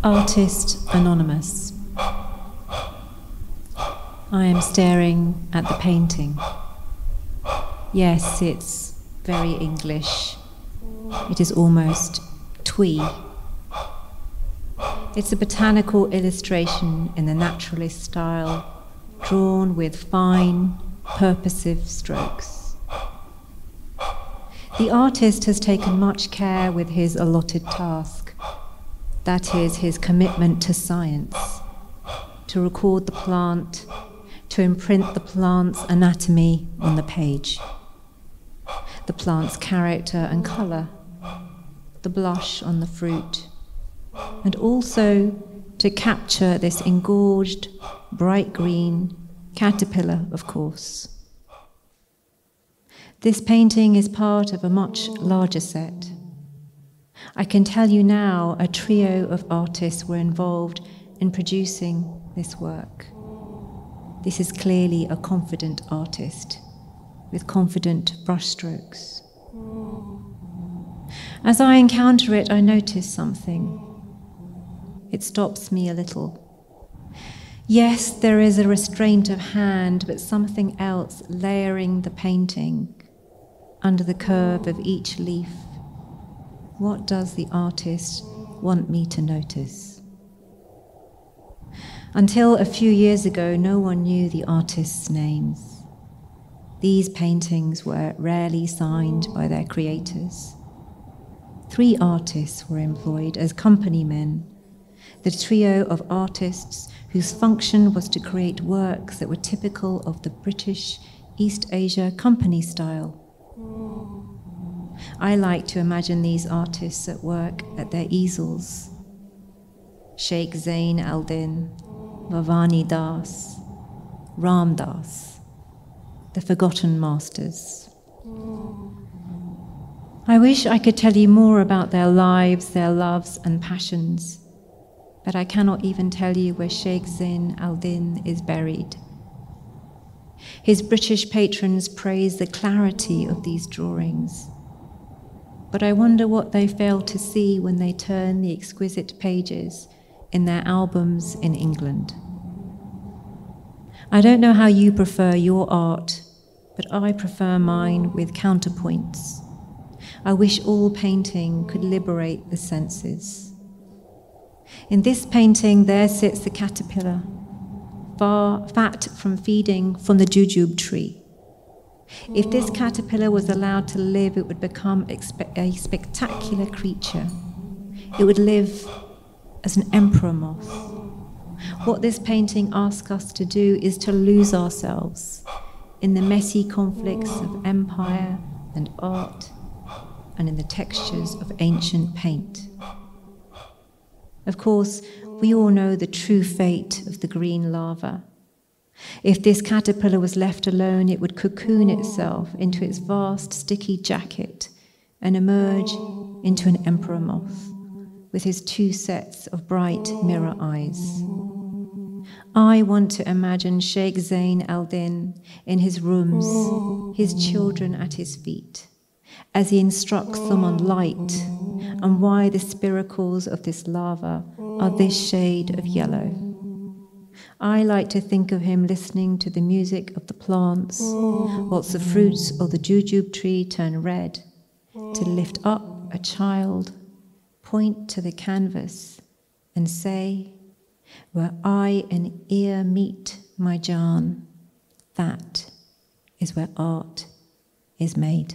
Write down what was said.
Artist Anonymous. I am staring at the painting. Yes, it's very English. It is almost twee. It's a botanical illustration in the naturalist style, drawn with fine, purposive strokes. The artist has taken much care with his allotted task. That is his commitment to science, to record the plant, to imprint the plant's anatomy on the page, the plant's character and colour, the blush on the fruit, and also to capture this engorged, bright green caterpillar, of course. This painting is part of a much larger set. I can tell you now a trio of artists were involved in producing this work. This is clearly a confident artist with confident brushstrokes. As I encounter it, I notice something. It stops me a little. Yes, there is a restraint of hand, but something else layering the painting under the curve of each leaf. What does the artist want me to notice? Until a few years ago, no one knew the artists' names. These paintings were rarely signed by their creators. 3 artists were employed as company men, the trio of artists whose function was to create works that were typical of the British East Asia company style. I like to imagine these artists at work at their easels. Sheikh Zain al-Din, Bhavani Das, Ram Das, the forgotten masters. I wish I could tell you more about their lives, their loves and passions, but I cannot even tell you where Sheikh Zain al-Din is buried. His British patrons praise the clarity of these drawings, but I wonder what they fail to see when they turn the exquisite pages in their albums in England. I don't know how you prefer your art, but I prefer mine with counterpoints. I wish all painting could liberate the senses. In this painting, there sits the caterpillar, fat from feeding from the jujube tree. If this caterpillar was allowed to live, it would become a spectacular creature. It would live as an emperor moth. What this painting asks us to do is to lose ourselves in the messy conflicts of empire and art and in the textures of ancient paint. Of course, we all know the true fate of the green larva. If this caterpillar was left alone, it would cocoon itself into its vast sticky jacket and emerge into an emperor moth with his 2 sets of bright mirror eyes. I want to imagine Sheikh Zain al-Din in his rooms, his children at his feet, as he instructs them on light and why the spiracles of this larva are this shade of yellow. I like to think of him listening to the music of the plants, whilst the fruits of the jujube tree turn red, to lift up a child, point to the canvas, and say, "Where eye and ear meet, my John, that is where art is made."